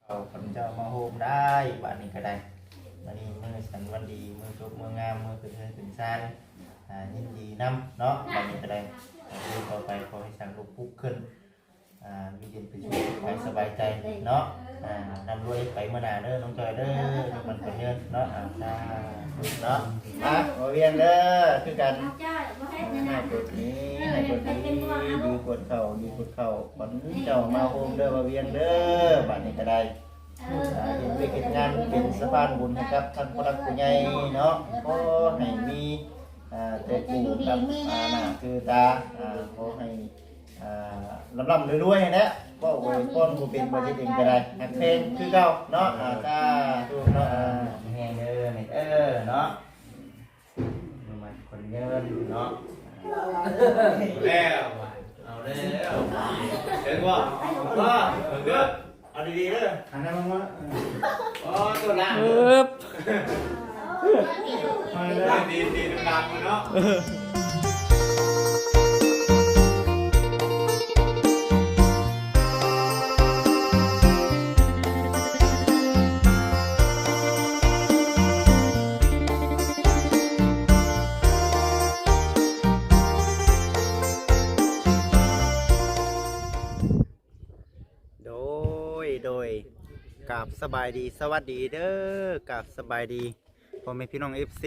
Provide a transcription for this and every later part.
เอาคนเจ้ามาโฮมได้บ้านนี้ก็ได้วันนี้มือสันวันดีมือจบมืองามมือเป็นซานยินดีน้ำเนาะบ้านนี้ก็ได้ต่อไปขอให้สั่งลูกปุ๊กขึ้นมีเย็นเป็นสุขไปสบายใจเนาะนำรวยไปเมื่อนาเด้อน้องจอยเด้อมันเป็นเงินเนาะจ้าเนาะมาเวียนเด้อคือกันให้กดนี้ให้กดนี้ดูกดเข่าดูกดเข่าขวัญเจ้ามาโฮมเด้อมาเวียนเด้อบ้านนี้ก็ได้เห็นไปเห็นงานเป็นสะพานบุญนะครับท่านผู้รักผู้ใหญ่เนาะก็ให้มีแต่ปู่กับหน้าคือตาขอให้ลำรวยๆนะก็โวยพรผู้เป็นบริจิตเองก็ได้นักเพลงคือเก่าเนาะจ้าดูเนาะแห้งเนาะมาคนเงินเนาะแล้วเอาแล้วเห็นว่าเด้อเอาดีๆเด้อหันหน้ามาอ๋อตัวละดีดังๆเนาะโดยกับสบายดีสวัสดีเด้อกับสบายดีพ่อแม่พี่น้อง FC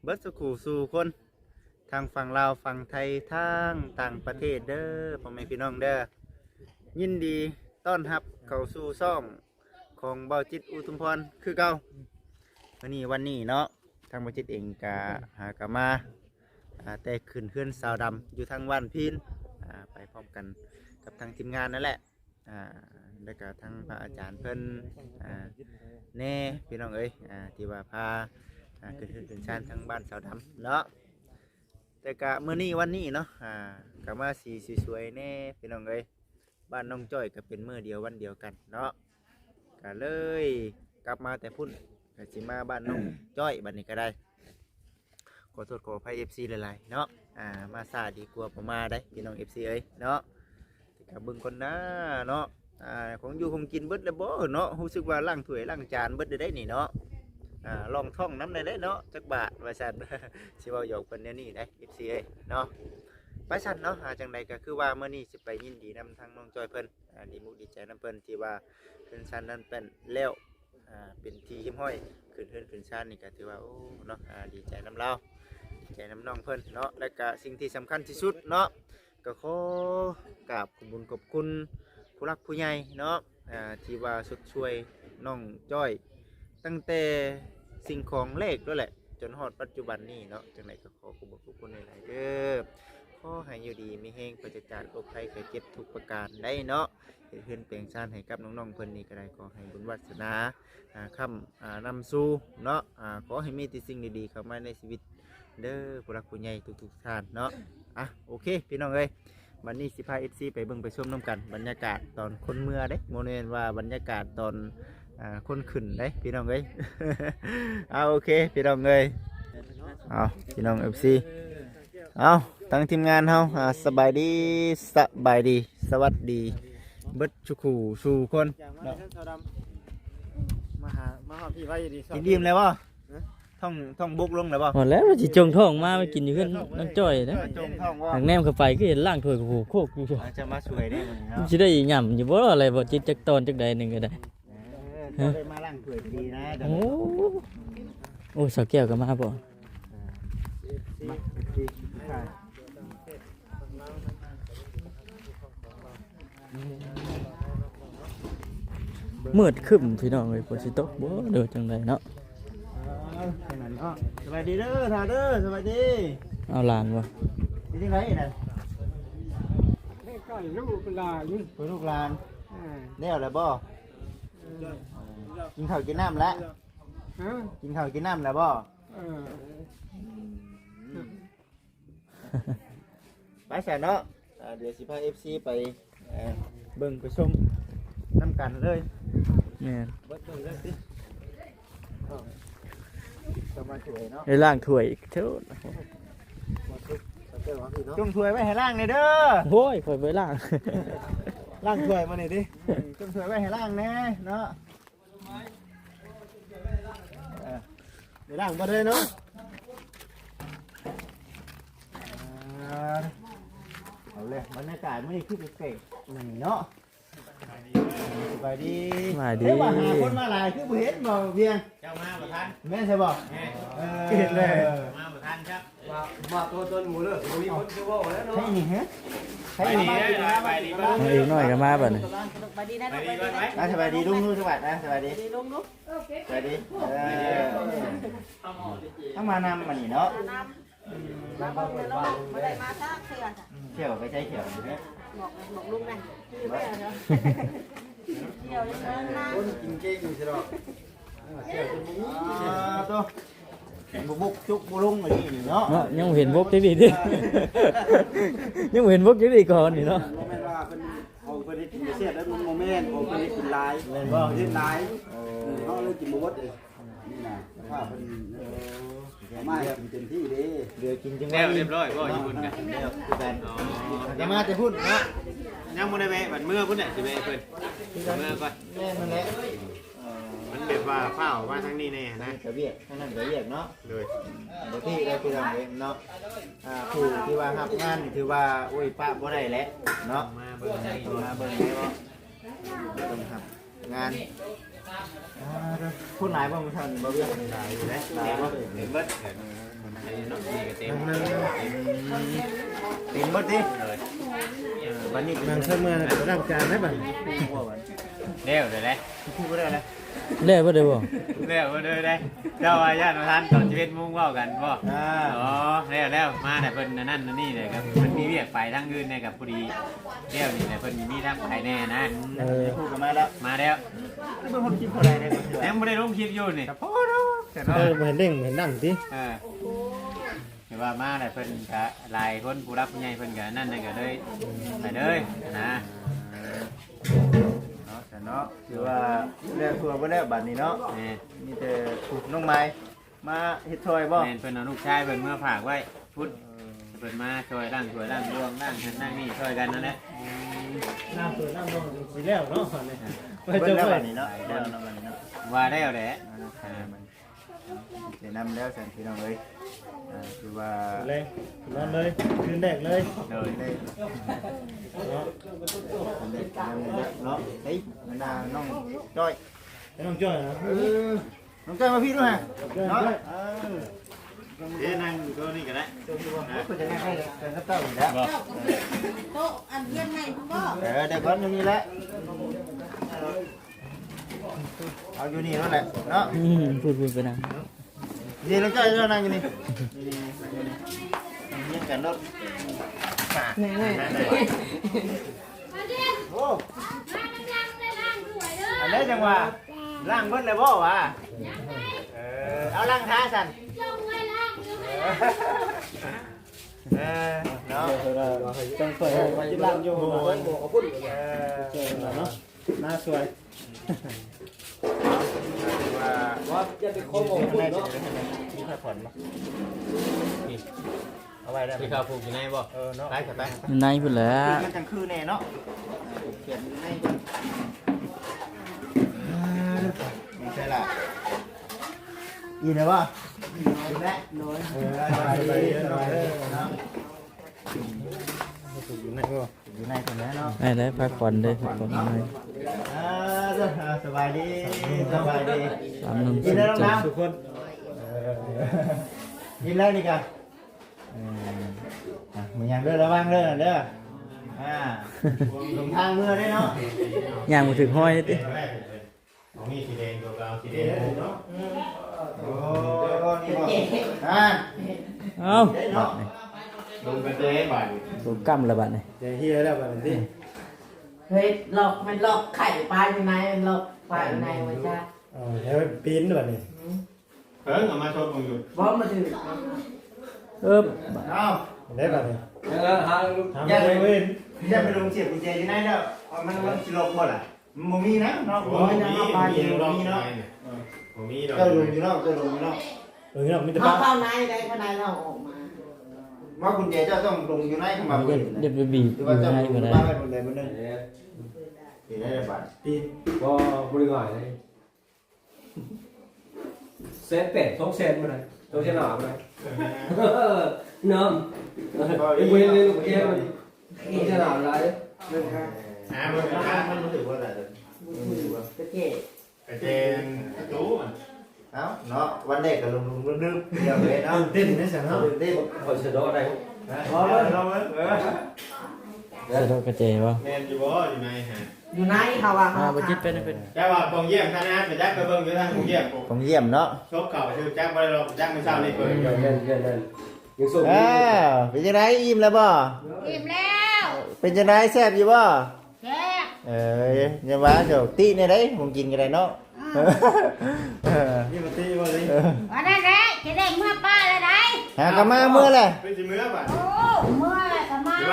เบิร์ดสุขสู่คนทางฝั่งลาวฝั่งไทยทางต่างประเทศเด้อพ่อแม่พี่น้องเด้อยินดีต้อนรับเข้าสู่ซ่องของเบาจิตอุทุมพรคือเก่าวันนี้เนาะทางเบาจิตเองกะหากะมาแต่ขึ้นเฮือนสาวดำอยู่ทางวันพินไปพร้อมกันกับทางทีมงานนั่นแหละแล้วก็ทั้งพระอาจารย์เพิ่นแน่พี่น้องเอ้ยที่ว่าพาขึ้นชานทั้งบ้านสาวดำเนาะแต่กะมื้อนี้วันนี้เนาะกะมาสีสวยๆแน่พี่น้องเอ้ยบ้านน้องจ้อยก็เป็นมื้อเดียววันเดียวกันเนาะก็เลยกลับมาแต่พุ่นก็สิมาบ้านน้องจ้อยบัดนี้ก็ได้ขอโทษขออภัย FC หลายๆเนาะมาซาดีกว่าผมมาได้พี่น้อง FC เอ้ยเนาะกับเบิ่งคนนะเนาะของอยู่ของกินเบิดแล้วบ่เนาะรู้สึกว่าล้างถ้วยล้างจานเบิดได้นี่เนาะลองท่องน้ำได้เนาะจักบาทว่าซั่น สิเว้าหยอกเพิ่นแนวนี้ได้ FC เอ้ยเนาะไปซั่นเนาะจังใดก็คือว่ามื้อนี้สิไปยินดีนำทางน้องจอยเพิ่นดีมุกดีใจนำเพิ่นที่ว่าขึ้นชั้นนั้นเป็นแล้วเป็นที่หิ้มห้อยขึ้นชั้นนี่ก็ถือว่าโอ้เนาะดีใจนำเราดีใจนำน้องเพิ่นเนาะและก็สิ่งที่สำคัญที่สุดเนาะก็ขอกราบขอบคุณขอบคุณผู้รักผู้ใหญ่เนาะที่ว่าสุดช่วยน้องจ้อยตั้งแต่สิ่งของเล็กด้วยแหละจนฮอดปัจจุบันนี้เนาะจังไหนก็ขอขอบคุณหลายๆเด้อขอให้อยู่ดีมีแห้งประจักษ์จากโรคภัยไข้เจ็บทุกประการได้เนาะเพื่อนเปลี่ยนชาติให้กับน้องๆเพิ่นนี่ก็ได้ขอให้บุญวาสนาคำนำสู่เนาะขอให้มีแต่สิ่งดีๆเข้ามาในชีวิตเด้อผู้รักผู้ใหญ่ทุกๆท่านเนาะโอเคพี่น้องเอ้ยวันนี้สิพา FC ไปเบิ่งไปชมน้ำกันบรรยากาศตอนคนเมื่อเด้โมเนนว่าบรรยากาศตอนคนขึ้นเด้พี่น้องเอ้ย โอเคพี่น้องเอ้ยพี่น้อง FC ตั้งทีมงานเฮาสบายดีสวัสดีเบิดชุกูสู่คนมาหาพี่ไว้ดีกินดื่มแล้วบ่ท่องบุกลงแล้วบ่หมดแล้วมันสิจงท้องมาไปกินอยู่ขึ้นน้ำจ้อยนะทางแนมเข้าไปก็เห็นล่างถ้วยกับโคกอยู่จะมาสวยได้เหมือนเนาะสิได้หย่ำอยู่บ่อะไรบ่จิตจักตอนจักใดนึงก็ได้ได้มาล่างถ้วยดีนะโอ้สาวแก้วก็มาบ่มืดครึ้มพี่น้องเอ้ยฝนสิตกบ่เด้อจังไดเนาะสบายดีเด้อท่าเด้อสบายดีเอาหลานบ่ที่ไหนน่ะก็ลูกหลานลูกหลานแน่แล้วบ่กินข้าวกินน้ำแล้วกินข้าวกินน้ำแล้วบ่ไปแสนเนาะเดี๋ยวสิพา FC ไปเบิ่งไปชมน้ำกันเลยแม่นเบิ่งเลยสิได้ล่างถ้วยเท่าจุ่มถ้วยไว้ให้ล่างเลยเด้อโอ้ยค่อยไปล่าง ล้างถ้วยมาหน่อยดิ จงสวยไว้ให้ล่างแน่เนาะ เดี๋ยวล้างมาเลยเนาะ เอาเลยบรรยากาศไม่ได้คือเก๋ๆนี่เนาะสบายดี สบายดี เฮ้ยว่าหาคนมาหลายคือบ่เห็นบ่เพียง เจ้ามาบ่ทัน แม่นใช่บ่ แม่ เห็นเลย มาบ่ทันครับ มาตัวต้นหมูเลยมีคนจะว่าแล้วเนาะ ใช่นี่ฮะ ไปดีนะไปดีบ้าง เอาอีกหน่อยก็มาบัดนี้ ไปดีนะ ไป ลูก ดี ไปดี บ้างไหม นะ สบายดีลุงนู่นสวัสดีนะสบายดี ดีลุงลูก สบายดีถ้ามานำมานี่เนาะ น้ำมาบ้างเลยลูกไม่ได้มาทักเถื่อน เที่ยวไปใช้เที่ยวอยู่เนี่ย บอกลุงนะที่ไม่เหรอเที่ยวยังเดินน้ำ กินเก่งอยู่ใช่หรอ ตัวบุกจุกบุลุงอะไรนี่เนาะ เนาะยังบ่เห็นบกจักดีดิ ยังบ่เห็นบกจักดีก่อนนี่เนาะ โมเมนต์ว่าเป็นเอาไปได้กินเสียแล้วโมเมนต์ผมไปได้กินลาย เล่นบ่ เล่นลายเขาเลยกินหมูวัดเองนี่นะภาพเป็นไม่กินเต็มที่เด้ เรือกินจัง แล้วเรียบร้อยก็ญี่ปุ่นกัน เดี๋ยวคือกันจะมาจะพูดเนาะ ยังบ่ได้แวะบัดเมื่อพุ่นน่ะสิแวะเพิ่นเมื่อก่อน แม่นั่นแหละ มันแบบว่าเฝ้ามาทางนี้แน่นะ กระเบียกนั่นกระเบียกเนาะ เลย เดี๋ยวที่ได้คือทำเองเนาะผู้ที่ว่ารับงานถือว่าอุ้ยป้าบ่ได้แล้วเนาะ มาเบิ่งให้ มาเบิ่งได้บ่ต้องทำงานพูดหลายบ่มื้อเช้านี่บ่เบี้ยหลายอยู่แล้วหลายบ่ เห็นเบิดเห็นเนาะนี่ก็เต็ม เป็นบ่ดิ เลย วันนี้ นางเสมอร่างกายนะบัด ว่าวัน เร็วเดี๋ยวได้ พูดบ่ได้แล้ว แล้วบ่ได้บ่ เร็วเดี๋ยวได้เจ้าอาญาติท่านตอนชีวิตมุ่งเว้ากันบ่ อ๋อแล้วมาแต่เพิ่นนั่นนี่เลยครับเพิ่นมีเวียกไปทางอื่นเนี่ยกับพอดีเที่ยวนี่แหละเพิ่นมีทางไปแน่นะ พูดกันมาแล้ว มาแล้ว นี่เป็นคนคิดบ่ได้เลย ยังบ่ได้ลงคลิปอยู่นี่พอแล้วแต่ เหมือนเด้งเหมือนนั่งสิ เห็นว่ามาแต่เพิ่นก็หลายคนผู้รับผู้ใหญ่เพิ่นก็นั่นน่ะก็เลยไปเลยนะ เนาะแต่เนาะคือว่าเรื่องทัวร์บ่แล้วบัดนี้เนาะ นี่ มีแต่ถูกน้องไม้มาเฮ็ดช่วยบ่ แม่นเพิ่นเอาลูกชายเพิ่นเมื่อฝากไว้พุทธเพิ่นมาช่วยร่างช่วยร่างรวมร่างนั่นนั่งนี่ช่วยกันนั่นแหละ น้ำเปิดน้ำลงสิแล้วเนาะเนี่ย เบิ่งแล้วบัดนี้เนาะเบิ่งแล้วบัดนี้เนาะ ว่าแล้วแหละ เดี๋ยวนำแล้วแสนพี่น้องเอ้ยคือว่า เลยนอนเลยคืนแรกเลย โดย ได้ เนาะ เนาะเฮ้ยมันน่าน้องจ้อย ไม่ต้องจ่อยนะ น้องจ้อยมาพี่ด้วยฮะเนาะ เดี๋ยวนั่งอยู่ตัวนี้ก็ได้ ก็จะให้เป็นสเตอร์อยู่แล้ว โต๊ะอันเยี่ยมไงคุณพ่อ เดี๋ยวก่อนอยู่นี่แหละเอาอยู่นี่นั่นแหละเนาะ พูดไปนั่ง นี่น้องจ้อยก็นั่งอยู่นี่นี่กันรถโอ้อันนี้จังหวะล่างเบิ้ลเลยบ่วะเอาล่างท้าสันเนาะ ต้องเปิดไว้ที่ล่างโยมบอกกับพุ่นเจอเนาะหน้าสวย ว่า จะเป็นคนบอกพุ่นเนาะ มีค่าผ่อนมั้ยเอาไว้ได้ พี่ข้าวผูกอยู่ในบ่ เนาะไปไป ในพุ่นแหละ มันจังคือแน่เนาะเขียนในจังนี่ใช่ละยินไหมวะยินแล้วน้อยไปเนาะ อยู่ในก็ อยู่ในคนนี้เนาะ ได้พักผ่อนได้พักผ่อนได้ สบายดีสบายดี ตามน้ำ กิ สุ น ด แล้ว ใจ น้ ทุกคน ำกินแล้วนี่กันมึงยังเด้อระวังเด้อเด้อลงทางเมื่อได้เนาะ ย่างมาถึงห้อยติ ของนี่สีแดงตัวเราสีแดงเนาะ โอ้นี่บอก เอ้าบัดนี่ ลงกันเจ๊บ่าย ตัวกั้มละบัดนี่ เดี๋ยวเฮียแล้วแบบนี้ เฮ้ยหลอกมันหลอกไข่ปลาอยู่ไหนมันหลอกปลาอยู่ไหนวะจ้า อ๋อแล้วปีนแบบนี้ เพิ่งเอามาชมมึงอยู่ บอมมาถือ บัด เอา ได้แบบนี้ หาลูก ทำไปเว้น อย่าไปลงเสียบกุญแจอยู่ไหนเด้อมันสิลบบ่ล่ะมันมีนะเนาะ โอ้ มี มี นะปลาอยู่ ดอก มีเนาะ มีดอก เจ้าลงอยู่เนาะเจ้าลงอยู่เนาะ เออเราไม่ได้ เขา ป้า เข้าในได้ข้างในเราออกมา ว่าคุณเจเจ้าต้องลงอยู่ในเข้ามาบ่ เดี๋ยวไปบีบ หรือว่าเจ้า ให้ก็ได้ บ้านไปบนใดบนหนึ่งตีได้บาท ตี ก็บริหารเลยเซนเป็ด2เซนมาเลย2เซนหนามาเลยเนาะไอ้เวรเลยลูกเอี้ยมัน2เซนหนาอะไร มันถือว่าอะไรเลย ตะเกียบ กระเจนตู้ เอ้าเนาะวันเด็กก็ลงลืมเดี๋ยวเลยเนาะ เต้นได้สั่งเนาะ เต้น คนเสด็จอะไร พอเลยเราเลย ใส่ดอกกระเจบ่ แมนอยู่บ่อยู่ในฮะ อยู่ไหนเขาว่า บ่จิตเป็นเป็น แต่ว่าปองเยี่ยมท่านนะไปจักไปเบิ่งอยู่ทางปองเยี่ยม ผมเยี่ยมเนาะ ชกเข่าชื่อจักบ่ได้หรอกจักมื้อเช้านี่เปิด เงินยังส่ง เป็นจังไดอิ่มแล้วบ่ อิ่มแล้ว เป็นจังไดแซ่บอยู่บ่ แซ่บ อย่าว่าเดี๋ยวตีในได้ผมกินกันได้เนาะ นี่มาตีว่าเลย วันนั้นแหละจะได้เมื่อป้าแล้วได้ หากะมาเมื่อแหละ เป็นสิมื้อบ่ โอ้เมื่อแล้วก็มาเล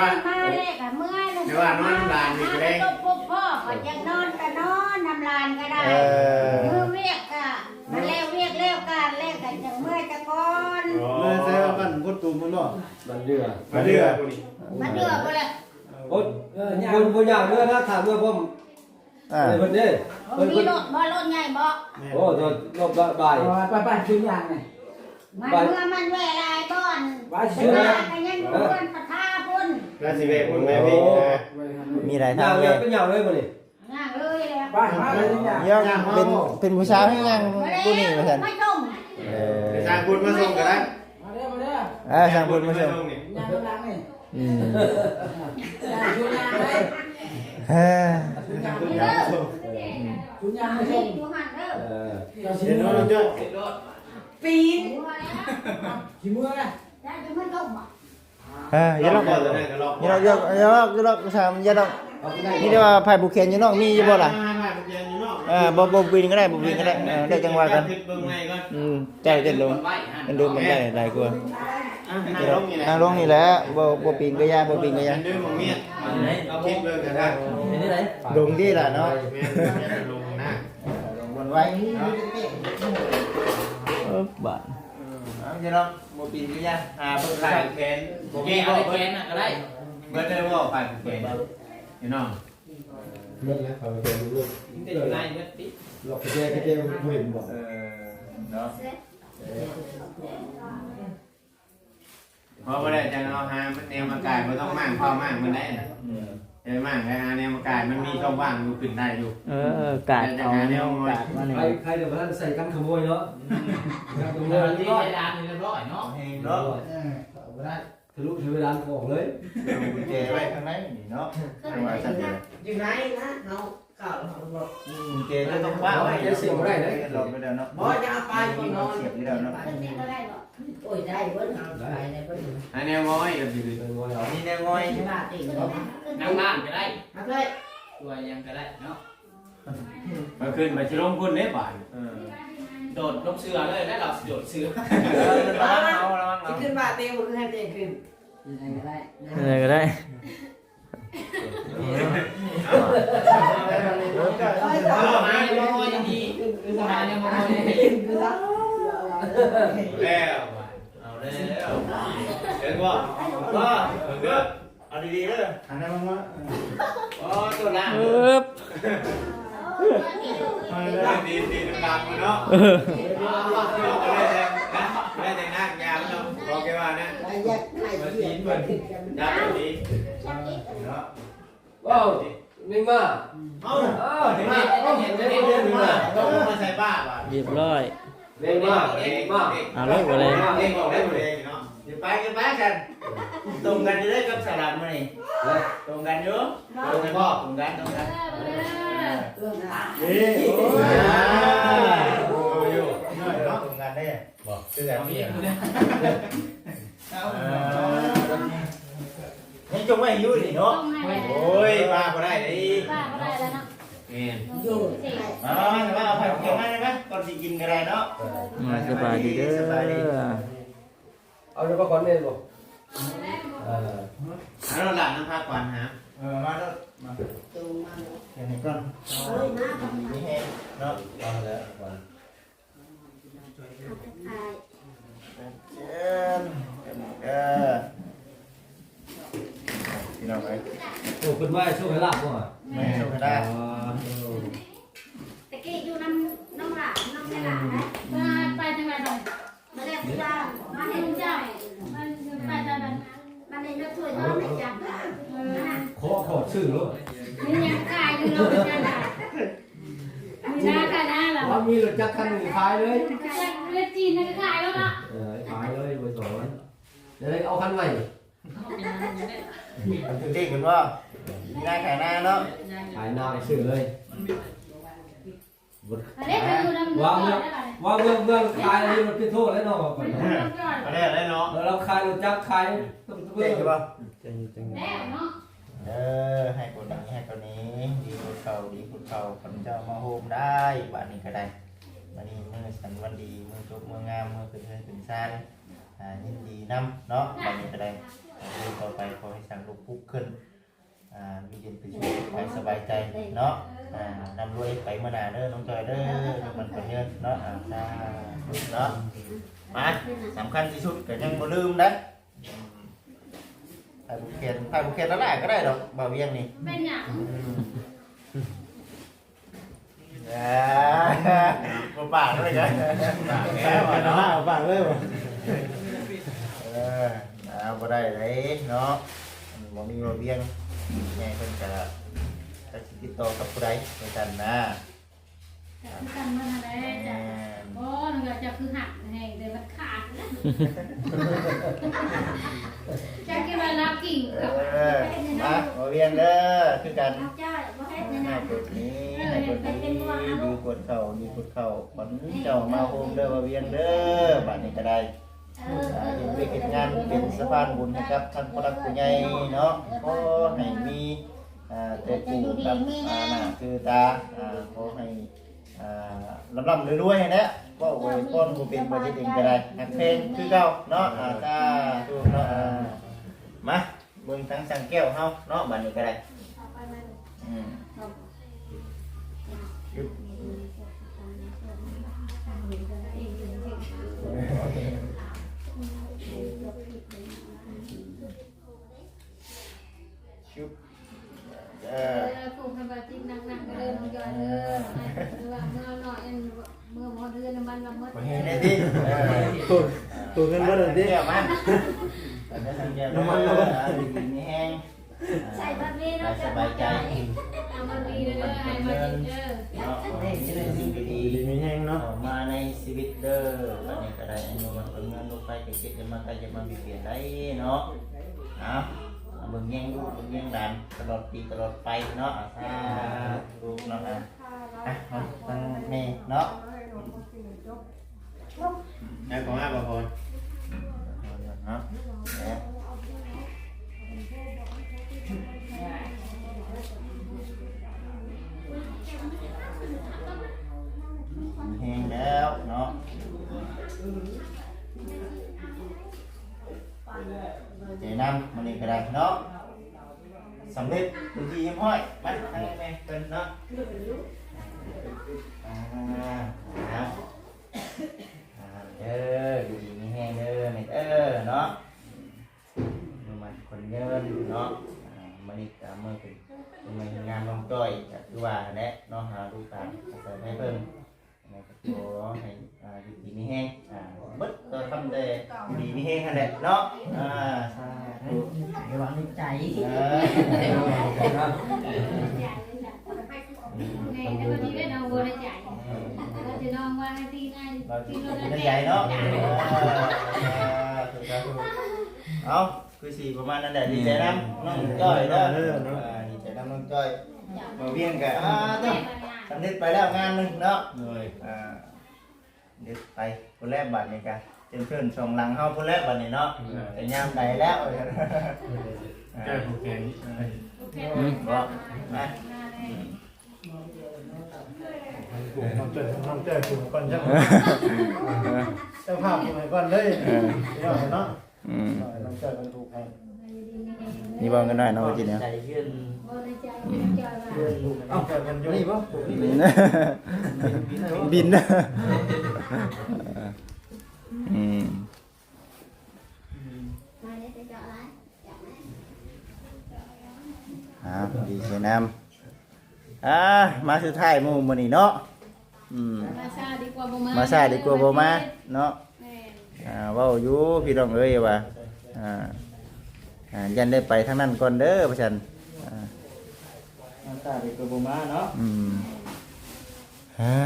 ยก็เมื่อเลย เดี๋ยวว่านอนลานนี่ก็ได้ ตุ๊บปุ๊บพ่อก็จะนอนก็นอนนำลานก็ได้มือเวียกก็มันเร็วเวียกเร็วการเร็วกันจังเมื่อจะก่อน เลยใส่กันพุทตูมันบ่ มันเดือด มาเดือดผู้นี้ มาเดือดไปเลย โอ้คนอยากเนื้อนะถามเมื่อผมอะไรคนนี้ มีรถบ่รถใหญ่บ่ โอ้ตัวรอบบ่าย ไปชุดยางไง มันเมื่อมันเวลาบ่อนเวลาก็ยังอยู่บนปะทาพุ่น แล้วสิเวพุ่นแม่พี่ มีหลาย ยา ทาง ว เลย เป็นยาวเลยคนนี้ ง่ายเลยแล้ว ไปมาเลยทุกอย่าง ยังเป็นผู้ชายให้ยังผู้นี้มาซั่น ไม่ต้อง ไปสร้างบุญมาส่งก็ได้ มาเด้อมาเด้อ สั่งบุญมาส่ง นี่ ยางชุดยางนี่ อืม ยางชุดยางเลย เฮ้ย ชุดยางชุดยางไม่ส่ง อยู่หันเด้อ เห็นเนาะเราจะ ปีน อยู่หันแล้ว ขี้มือนะ ได้จะไม่ต้องบ่ อย่าลอก ก่อนเลยก็ลอก อย่าลอกอย่าลอกอย่าลอกสามอย่าลอกนี่ได้ว่าไผ่บุกเขียนอยู่นอกมีอยู่บ่ล่ะบ่บินก็ได้บ่บินก็ได้ได้จังหวะกัน เบิ่งไงก่อน ใจเต้นลงมันดูมันได้หลายกว่า นั่งลงนี่แหละ นั่งลงนี่แหละบ่ปีนก็ยาบ่ปีนก็ยา ดื้อของเมียเอาคลิปเบิ่งกันได้ เป็นที่ไหน ลงที่ล่ะเนาะ แม่ลงนะ ลงบนไว้ บาท อย่าลอกบ่ปีนก็ยาเบิ่ง ใส่ ใส่ แขน แกเอาได้แกนน่ะก็ได้ เบิดได้บ่ไปแขนอยู่น้อง เมื่อแล้วเขาเป็นลูก แต่อยู่ในเม็ดติ หลอกแกผู้เห็นบอก เนาะเพราะว่าได้จังเอาหามันแนวมากายบ่ต้องมั่งพอมั่งมันได้น่ะเออมั่งแล้วหาแนวมากายมันมีช่องว่างอยู่ขึ้นได้อยู่ กาดเอากาดมาเนี่ย ใครเดี๋ยวท่านใส่กันขโมยเนาะกันขโมย ที่ ก็ ได้ดานนี่เรียบร้อยเนาะ เฮงเนาะ ทะลุถึงเวลาของเลย กุญแจไว้ข้างในนี่เนาะจังหวะสั่นเลย อยู่ไหนนะเอาข้าวเอาบอก กุญแจก็ต้องวางไว้ลองไปแล้วเนาะ บ่จะเอาไปก่อนนอน เสียบนี่แล้วเนาะ มันเป็นอะไรบ่ โอ้ยได้เบิ้ลเอาไปได้เบิ้ล หาแนวง้อยกับสิ เป็นงอยเอา นี่แนวงอย ไม่ได้ติ่ง นั่งบ้านก็ได้ มาเลย ตัวยังก็ได้เนาะ มาขึ้นมาชิลงคุณได้บ่าย โดดลงเสือเลยแล้วเราโดดเสือ ระวังเอา ที่ขึ้นมาเตียงมันให้เตียงขึ้นยังไงก็ได้ อะไรก็ได้ เอามาเนี่ยมอยดีมาเนี่ยมอยแล้วเอาแล้วเห็นว่าว่าเด้อเอาดีๆเด้อ หันหน้ามา อ๋อตัวล่าง ปึ๊บ ดีดำๆเนาะได้แต่งยาวเนาะโอเคว่านะ ได้แยกให้เสียงเบิ้ล ยาวดี ว้าวนิ่งมาก เอ้าเห็นไหมเห็นมาต้องมาใส่บ้าป่ะ เรียบร้อย เล่นมากเล่นมาก เอาเลยบ่เลย เล่นบอกได้หมดเลยเนาะ เดี๋ยวไปกันไปกันตรงกันจะได้กับสลัดมื้อนี้ตรงกันอยู่ตรงกันบ่ตรงกัน เรื่องนะ เอ้ยโอ้ย โอ้ย น้อยเนาะตรงกันได้ บอกคือแบบนี้ ยังจงไว้อยู่นี่เนาะ โอ้ยบ้าก็ได้ดิ ป้าก็ได้แล้วเนาะ เนี่ย อยู่ อ๋อแต่ว่าเอาไผ่เกี่ยวมาได้ไหมก่อนสิกินก็ได้เนาะ สบายดีเด้อ เอาเฉพาะคนเล่นบอก แล้วเราหลังน้ำพักก่อนฮะ มาแล้วมา ตรงมา แค่นี้ก่อน เฮ้ยมาทำไม นี่แห้งเนาะ มาแล้วมา เออ คนว่าโชคให้ลาบบ่ แม่โชคได้ ตะกี้อยู่น้องหลานน้องแม่หลานนะไปทางไหนหน่อยมาเรียกเจ้ามาเห็นเจ้ามันไปทางนั้นมันในนักถ้วยน้องไม่จับ ขอชื่อลูก มียังกายอยู่เราจะได้มีหน้ากันหน้าเรา ว่ามีรถจักรคันหนึ่งขายเลย เลือดจีนนั่นก็ขายแล้วเนาะ ขายเลยไปสอนเดี๋ยวเอาคันใหม่ มันถึงเด็กกันว่ามีหน้าขายหน้าเนาะ ขายหน้าชื่อเลย อันนี้ไปอยู่น้ำ ว่าเมืองขายนี่มันเป็นโทษแล้วเนาะก่อน มาได้เนาะ เราขายรถจักรขาย เก่งใช่ป่ะ แล้วเนาะ ให้คนนี้ให้คนนี้ดีคนเก่าดีคนเก่าคนเจ้ามาโฮมได้บ้านนี้ก็ได้วันนี้มือสันวันดีมือจบมืองามมือเป็นเงินเป็นซานยินดีน้ำเนาะบ้านนี้ก็ได้ต่อไปขอให้สั่งลูกปุ๊กขึ้นมีเย็นเป็นสุขไปสบายใจเนาะนำรวยไปเมื่อนาเด้อน้องจอยเด้อมันคนเงินเนาะเนาะมาสำคัญที่สุดก็ยังบ่ลืมนะไผ่บุกเคนแล้วแหละก็ได้ดอกบ่าวเวียงนี่ เป็นอย่าง บ่ปากเลยกันปากแล้วเนาะปากเลยบ่ได้เลยเนาะบ่มีบ่าวเวียงไงเพิ่นก็ติดต่อกับผู้ใดเหมือนกันนะ คือกันมันอะไรจ้ะโอ้หนูอยากจะคือหักแห่งเดี๋ยวมันขาดนะจะกินอะไรกิ่งกับ มาบ่าวเวียงเด้อคือกัน เจ้าบ่ให้ ให้ นะ คนนี้ให้คนนี้ดีกดเข่าดีกดเข่าคนเจ้ามาโฮมเด้อบ่าวเวียงเด้อบัดนี้ก็ได้เห็นเฮ็ดงานเป็นสะพานบุญให้กับท่านผู้รักผู้ใหญ่เนาะขอให้มีแต่ปู่กับหน้าคือตาขอให้ลำรวยๆนะก็อวยพรผู้เป็นบ่ได้เองก็ได้ฮักเพลงคือเก่าเนาะตาถูกเนาะมาเบิ่งทั้งสังแก้วเฮาเนาะบัดนี้ก็ได้ปลูกให้บาติหนักๆเลยน้องจอยเลยว่าเมื่อหน่อยเมื่อพอเดือนมันละมื้อ บ่เห็นได้ดิ ถูกกันบ่ได้ดิ เดี๋ยวมาน้ำมันนี่แห้ง ใส่แบบนี้เนาะ สบายใจ เอามาดีเลยให้มาดีเด้อ เนาะสิ่งดี ดีมีแห้งเนาะ มาในชีวิตเด้อบัดนี้ก็ได้อนุมันเป็นเงินลูกไปเก็บจะมาใครจะมาเปลี่ยนได้เนาะเบิ่งแย่งลูกเบิ่งแย่งหลานตลอดปีตลอดไปเนาะลูกเนาะตั้งแม่เนาะ ได้ของ5บ่พอ เนาะแห้งแล้วเนาะเจน้ำมันนี่ก็ได้เนาะสำเร็จเป็นที่ยิ้มห้อยมาทางแม่เป็นเนาะเด้อดีมีแห้งเด้อเม็ดเนาะมันคนเงินเนาะมันนี่ก็มือเป็นมันงานลงต้อยก็คือว่าแหละเนาะหาดูตามใส่ให้เพิ่มขอให้ดีมีแห้งบึ้ดก็ทำได้ดีมีแห้งนั่นแหละเนาะระวังใจ ไงแต่วันนี้เราบ่ได้จ่ายเราจะน้องว่าให้ตีง่าย เรา ตี ที่ เรา เรา ได้ ใหญ่เนาะเอาคือสี่ประมาณนั้นแหละดีใจน้ำน้องจ้อยเนาะดีใจน้ำน้องจ้อยมาเวียนกันต้องสำเร็จไปแล้วงานหนึ่งเนาะเดี๋ยวไปคนแรกบัตรนี่กันเชิญส่งหลังเฮาคนแรกบัตรนี่เนาะแต่ยามใดแล้ว แก้ผูกแขน บอกมา น้องเจอถูกก่อนจังเจ้าภาพให้ก่อนเลยเดี๋ยวเนาะน้องเจอมันถูกให้ นี่บอกกันหน่อยน้องกินเนี่ย ใจยื่น บ่ได้จ่ายจ่ายว่า เอาเจอกันอยู่นี่บ่ บินนะ ดีใจนำมาสุดท้ายหมู่มื้อนี้เนาะมาซาดีกว่าบ่มา มาซาดีกว่าบ่มาเนาะ แม่น เว้าอยู่พี่น้องเอ้ยว่ายันได้ไปทางนั้นก่อนเด้อพ่อฉันมาซาดีกว่าบ่มาเนาะ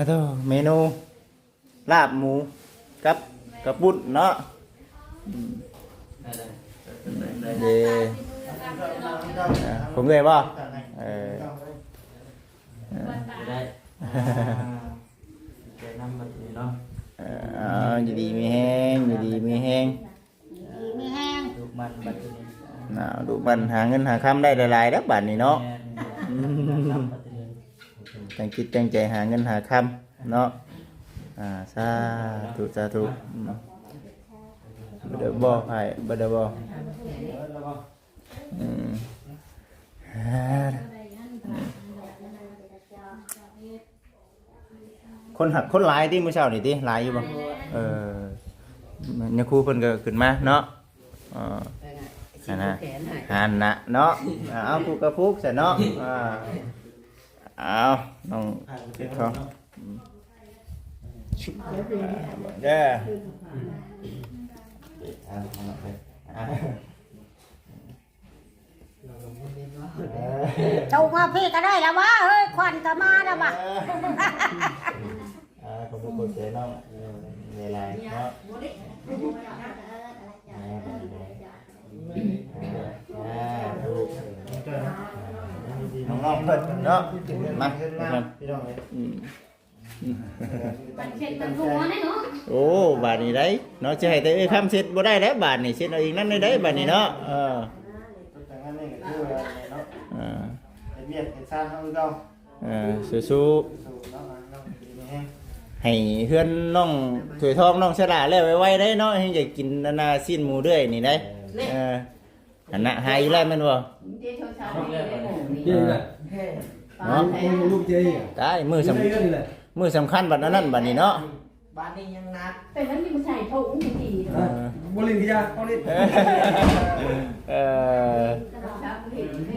โตเมนูลาบหมูกับกระปุ้นเนาะเด้ผมเลยบ่ได้แกนำมาทีเนาะอยู่ดีมีแห้งอยู่ดีมีแห้ง มีแห้ง ดูมันบัดนี้ ดูมันหาเงินหาคำได้หลายๆแล้วบัดนี้เนาะตั้งคิดตั้งใจหาเงินหาคำเนาะสาธุสาธุบ่ได้บ่ไผบ่ได้บ่คนหักคนหลายที่มื้อเช้านี่ติหลายอยู่บ่เนี่ยครูเพิ่นก็ขึ้นมาเนาะหันนะเนาะเอาครูกระพุกซะเนาะเอาน้องเก็บของเด้อเจ้ามาพี่ก็ได้แล้ววะเฮ้ยควันก็มาแล้ววะ ขอบคุณเจ้น้องเวลาเนาะน้องๆเพิ่นเนาะมาพี่น้องเลย มันเช็ดมันหัวได้เนาะ โอ้บาทนี้ได้เนาะจะให้แต่คำเสร็จบ่ได้แล้วบาทนี้เสร็จเอาอีกนั่นได้บาทนี้เนาะแต่งานนี่ก็คือเนาะเวียดเห็นซ่านเฮาคือเก่าสู้ให้เพื่อนน้องถวยทองน้องฉลาดแล้วไว้ได้เนาะให้อยากกินนาสิ้นหมูด้วยนี่ได้อันน่ะหายอยู่แล้วแม่นบ่เนาะลูกเจ๊ ได้มือสำคัญบัดนั้นบัดนี้เนาะ บ้านนี้ยังนัด แต่นั้นมีมันใส่ถุงดี บ่ลินกี่ยาบ่ลิน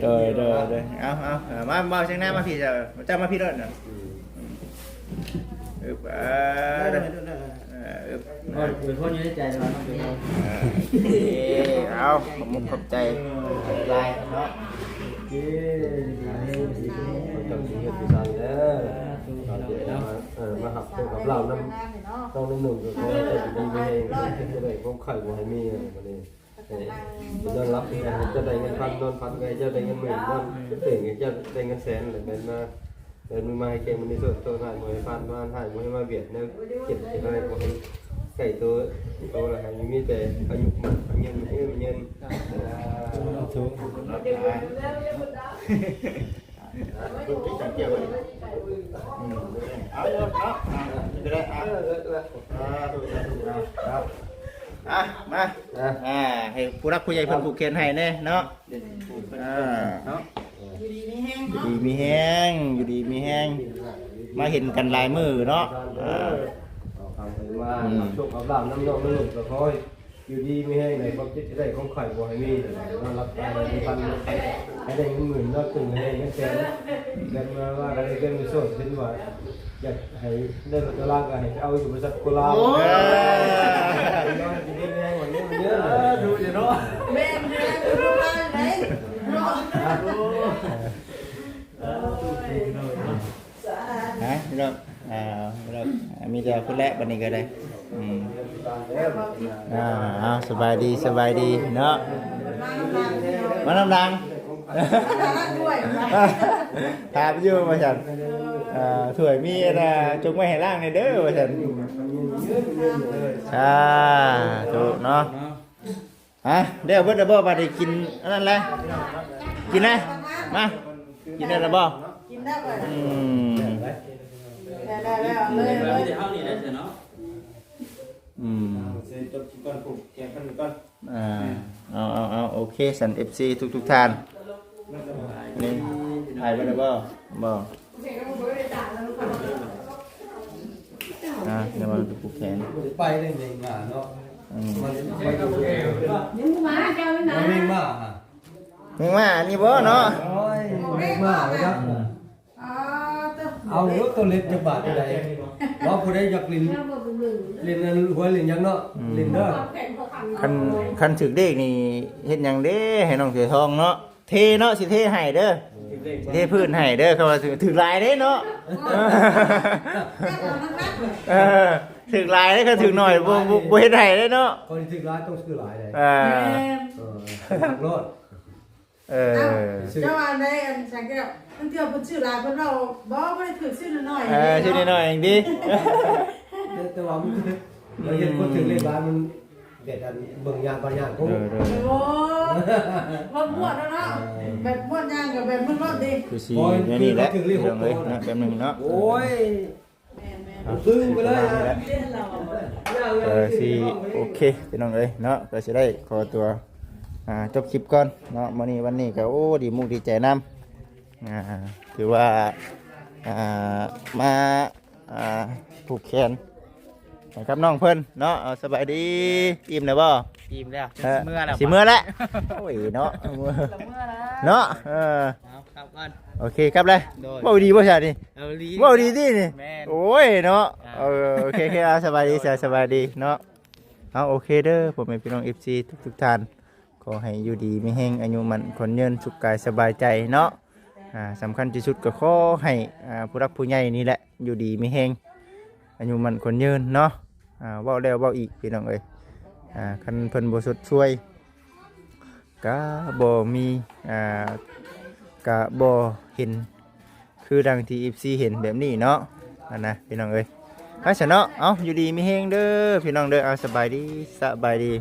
โดยเอามาเชียงหน้ามาพี่จะมาพี่ด้วยเนาะเป็นคนอยู่ในใจเราต้องเป็นเอาขอบใจลายเนาะต้องสิเฮ็ดพิซซ่าเด้อมาหับกับเรานำต้องหนุ่มๆก็ขอให้ดีมีเองจะได้ของไข่บ่ให้มีบัดนี้จะรับจะได้เงินพันโดนพันไงจะได้เงินหมื่นโดนถึงจะได้เงินแสนหรือเป็นมาเดินมือมาให้เก่งมันในส่วนตัวหายมวยพันมาหายมวยมาเบียดเนี่ยเก็บอะไรก็ให้ไก่ตัวอะไรอย่างนี้แต่อายุมันเงินถูกเอาจะได้มาให้ผู้รักผู้ใหญ่เพิ่นผูกแขนให้แน่เนาะอยู่ดีมีแห้งมาเห็นกันหลายมือเนาะว่าโชคกับลาบน้ำนองน้ำหนุ่มก็คอยอยู่ดีมีแห้งในความคิดจะได้ของไข่บ่ให้มีมารับตายในพันให้ได้เงินหมื่นนอกตึงให้เงินแสนเงินมาว่าอะไรเงินมีส่วนถึงว่าอยากให้เดินตลาดก็ให้เอาอยู่บริษัทกุลาบน้องจะได้แห้งวันนี้มันเยอะดูอยู่เนาะแม่แม่รู้ไหมไหนรอพี่น้องมีแต่คนแรกบันนี้ก็ได้สบายดีเนาะมาน้ำดังถามอยู่มาฉันถวยมีนะจงไว้ให้ล่างในเด้อมาฉันถูกเนาะเดี๋ยวเพิ่นจะบอกว่าได้กินนั่นแหละกินนะมากินได้แล้วบ่กินได้เลยได้เดี๋ยวเฮานี่ได้เนาะจบก่อนผูกแขนกันก่อนเอาโอเคสัน FC ทุกท่านนี่ถ่ายไปได้บ่เดี๋ยวมาผูกแขนไปได้ยังไงเนาะๆยังมาเจ้าไม่นาน ไม่มามึงมาอันนี้บ่เนาะ เล็กมากครับเอารถตัวเล็กจะบาดที่ไหนเราผู้ใดอยากลินนั่นหัวลินยังเนาะลินเด้อ คันถึกเด็กนี่เฮ็ดหยังเด้ให้น้องเสือทองเนาะเทเนาะสิเทให้เด้อสิเทพื้นให้เด้อเขาว่าถึกลายเด้เนาะถึกลายเด้เขาถึกหน่อยบ่เฮ็ดให้เด้เนาะ คนที่ร้านต้องซื้อหลายเลยรถ เจ้าอันใดอันสังเกตมันเที่ยวเป็นชื่อลายเป็นเราบ่ได้ถือชื่อน้อย ชื่อน้อยๆเองดิ แต่ว่ามันเราเห็นคนถึงเลขร้านมันเด็ดอันเบิ่งยางปัญญาโอ้ โอ้มันม้วนแล้วเนาะแบบม้วนยางกับแบบมันม้วนดี คือสินี่แหละเรื่องเลยนะแป๊บนึงเนาะ โอ้ยซึ้งไปเลยนะ สิโอเคพี่น้องเอ้ยเนาะก็สิได้ขอตัวจบคลิปก่อนเนาะมื้อนี้วันนี้ก็โอ้ดีมุกดีใจนำถือว่ามาผูกแขนนะครับน้องเพิ่นเนาะสบายดีอิ่มแล้วบ่ ทีมแล้ว สิเมื่อแล้วโอ้ยเนาะเนาะครับก่อน โอเคครับเลยเว้าดีบ่ใช่นี่เว้าดีดินี่ แม่น โอ้ยเนาะโอเคสบายดีสบายดีเนาะเอาโอเคเด้อผมเป็นพี่น้อง FC ทุกท่านขอให้อยู่ดีมีแห้งอายุมันคนยืนสุขกายสบายใจเนาะสำคัญที่สุดก็ขอให้ผู้รักผู้ใหญ่นี่แหละอยู่ดีมีแห้งอายุมันคนยืนเนาะเว้าแล้วเว้าอีกพี่น้องเอ้ยคันเพิ่นบ่สดช่วยก็บ่มีก็บ่เห็นคือดังที่ FC เห็นแบบนี้เนาะนะพี่น้องเอ้ยเนาะเอาอยู่ดีมีแห้งเด้อพี่น้องเด้อเอาสบายดี